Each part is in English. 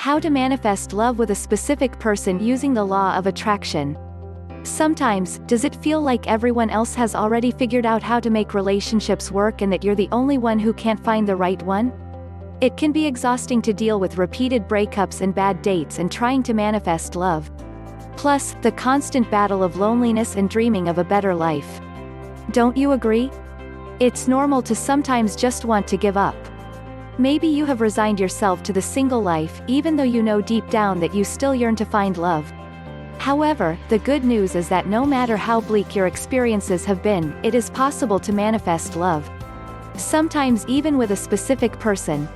How to manifest love with a specific person using the law of attraction. Sometimes, does it feel like everyone else has already figured out how to make relationships work and that you're the only one who can't find the right one? It can be exhausting to deal with repeated breakups and bad dates and trying to manifest love. Plus, the constant battle of loneliness and dreaming of a better life. Don't you agree? It's normal to sometimes just want to give up. Maybe you have resigned yourself to the single life, even though you know deep down that you still yearn to find love. However, the good news is that no matter how bleak your experiences have been, it is possible to manifest love. Sometimes even with a specific person.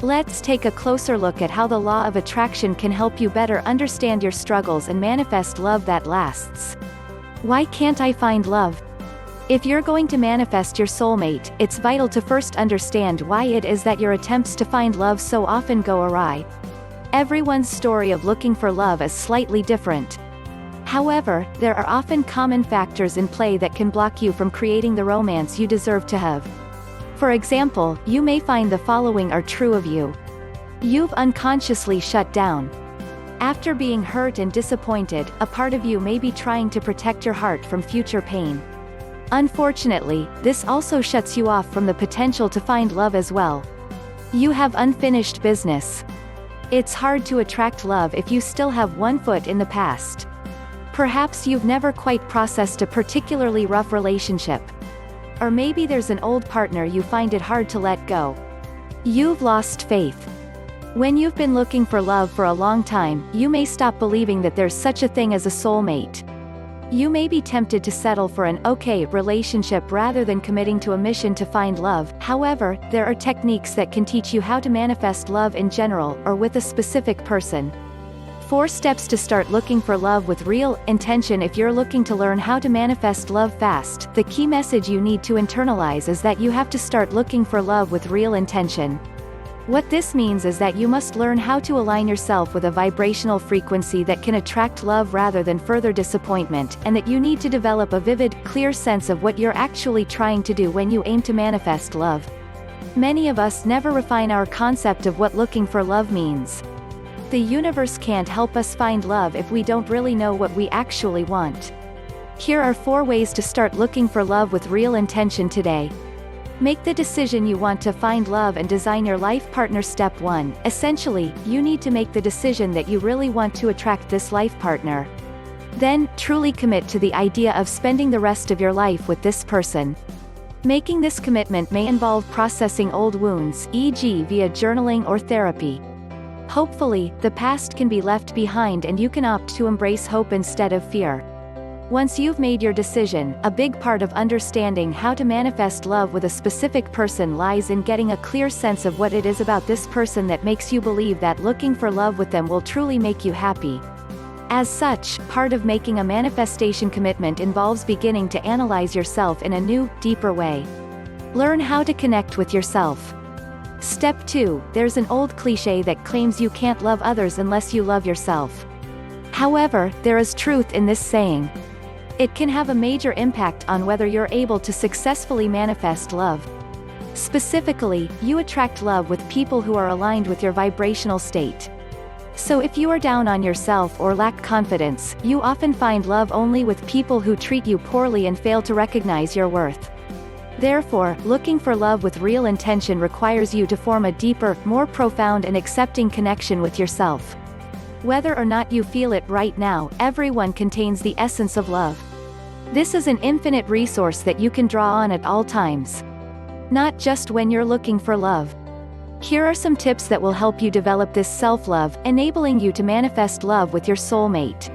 Let's take a closer look at how the law of attraction can help you better understand your struggles and manifest love that lasts. Why can't I find love? If you're going to manifest your soulmate, it's vital to first understand why it is that your attempts to find love so often go awry. Everyone's story of looking for love is slightly different. However, there are often common factors in play that can block you from creating the romance you deserve to have. For example, you may find the following are true of you. You've unconsciously shut down. After being hurt and disappointed, a part of you may be trying to protect your heart from future pain. Unfortunately, this also shuts you off from the potential to find love as well. You have unfinished business. It's hard to attract love if you still have one foot in the past. Perhaps you've never quite processed a particularly rough relationship. Or maybe there's an old partner you find it hard to let go. You've lost faith. When you've been looking for love for a long time, you may stop believing that there's such a thing as a soulmate. You may be tempted to settle for an okay relationship rather than committing to a mission to find love. However, there are techniques that can teach you how to manifest love in general, or with a specific person. 4 steps to start looking for love with real intention. If you're looking to learn how to manifest love fast, the key message you need to internalize is that you have to start looking for love with real intention. What this means is that you must learn how to align yourself with a vibrational frequency that can attract love rather than further disappointment, and that you need to develop a vivid, clear sense of what you're actually trying to do when you aim to manifest love. Many of us never refine our concept of what looking for love means. The universe can't help us find love if we don't really know what we actually want. Here are 4 ways to start looking for love with real intention today. Make the decision you want to find love and design your life partner. Step 1. Essentially, you need to make the decision that you really want to attract this life partner. Then, truly commit to the idea of spending the rest of your life with this person. Making this commitment may involve processing old wounds, e.g. via journaling or therapy. Hopefully, the past can be left behind and you can opt to embrace hope instead of fear. Once you've made your decision, a big part of understanding how to manifest love with a specific person lies in getting a clear sense of what it is about this person that makes you believe that looking for love with them will truly make you happy. As such, part of making a manifestation commitment involves beginning to analyze yourself in a new, deeper way. Learn how to connect with yourself. Step 2. There's an old cliché that claims you can't love others unless you love yourself. However, there is truth in this saying. It can have a major impact on whether you're able to successfully manifest love. Specifically, you attract love with people who are aligned with your vibrational state. So if you are down on yourself or lack confidence, you often find love only with people who treat you poorly and fail to recognize your worth. Therefore, looking for love with real intention requires you to form a deeper, more profound and accepting connection with yourself. Whether or not you feel it right now, everyone contains the essence of love. This is an infinite resource that you can draw on at all times. Not just when you're looking for love. Here are some tips that will help you develop this self-love, enabling you to manifest love with your soulmate.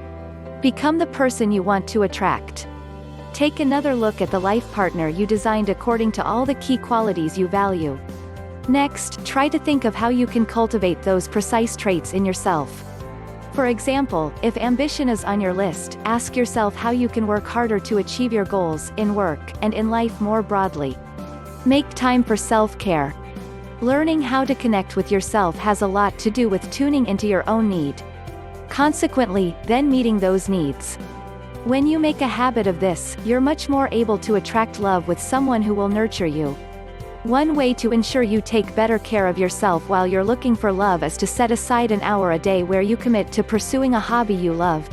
Become the person you want to attract. Take another look at the life partner you designed according to all the key qualities you value. Next, try to think of how you can cultivate those precise traits in yourself. For example, if ambition is on your list, ask yourself how you can work harder to achieve your goals, in work, and in life more broadly. Make time for self-care. Learning how to connect with yourself has a lot to do with tuning into your own need. Consequently, then meeting those needs. When you make a habit of this, you're much more able to attract love with someone who will nurture you. One way to ensure you take better care of yourself while you're looking for love is to set aside an hour a day where you commit to pursuing a hobby you love.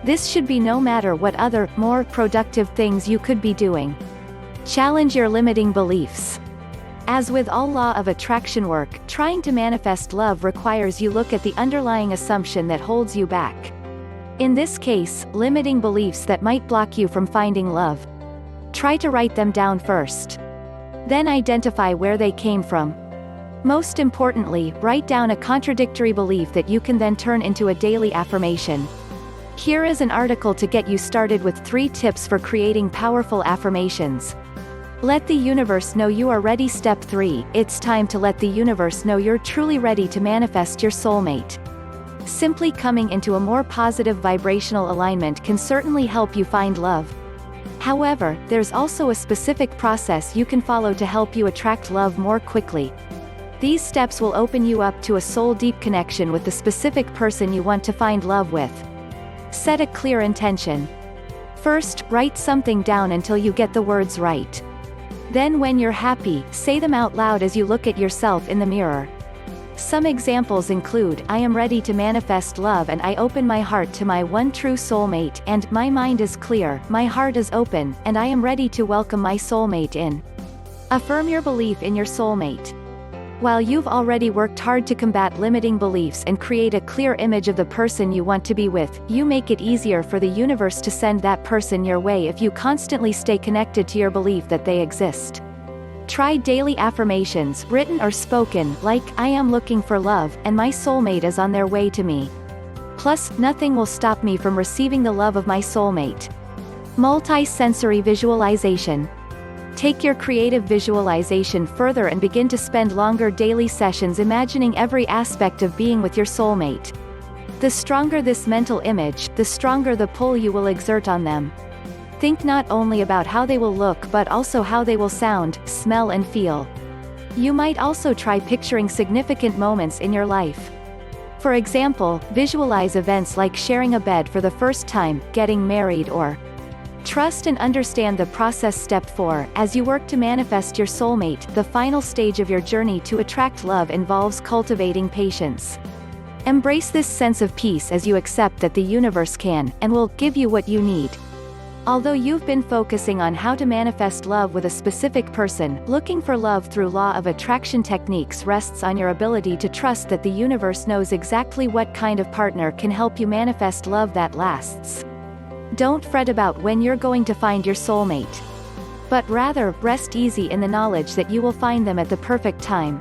This should be no matter what other, more productive things you could be doing. Challenge your limiting beliefs. As with all law of attraction work, trying to manifest love requires you look at the underlying assumption that holds you back. In this case, limiting beliefs that might block you from finding love. Try to write them down first. Then identify where they came from. Most importantly, write down a contradictory belief that you can then turn into a daily affirmation. Here is an article to get you started with 3 tips for creating powerful affirmations. Let the universe know you are ready. Step 3. It's time to let the universe know you're truly ready to manifest your soulmate. Simply coming into a more positive vibrational alignment can certainly help you find love. However, there's also a specific process you can follow to help you attract love more quickly. These steps will open you up to a soul-deep connection with the specific person you want to find love with. Set a clear intention. First, write something down until you get the words right. Then when you're happy, say them out loud as you look at yourself in the mirror. Some examples include, I am ready to manifest love and I open my heart to my one true soulmate, and my mind is clear, my heart is open, and I am ready to welcome my soulmate in. Affirm your belief in your soulmate. While you've already worked hard to combat limiting beliefs and create a clear image of the person you want to be with, you make it easier for the universe to send that person your way if you constantly stay connected to your belief that they exist. Try daily affirmations, written or spoken, like, I am looking for love, and my soulmate is on their way to me. Plus, nothing will stop me from receiving the love of my soulmate. Multi-sensory visualization. Take your creative visualization further and begin to spend longer daily sessions imagining every aspect of being with your soulmate. The stronger this mental image, the stronger the pull you will exert on them. Think not only about how they will look but also how they will sound, smell and feel. You might also try picturing significant moments in your life. For example, visualize events like sharing a bed for the first time, getting married or trust and understand the process. Step 4. As you work to manifest your soulmate, the final stage of your journey to attract love involves cultivating patience. Embrace this sense of peace as you accept that the universe can, and will, give you what you need. Although you've been focusing on how to manifest love with a specific person, looking for love through law of attraction techniques rests on your ability to trust that the universe knows exactly what kind of partner can help you manifest love that lasts. Don't fret about when you're going to find your soulmate. But rather, rest easy in the knowledge that you will find them at the perfect time.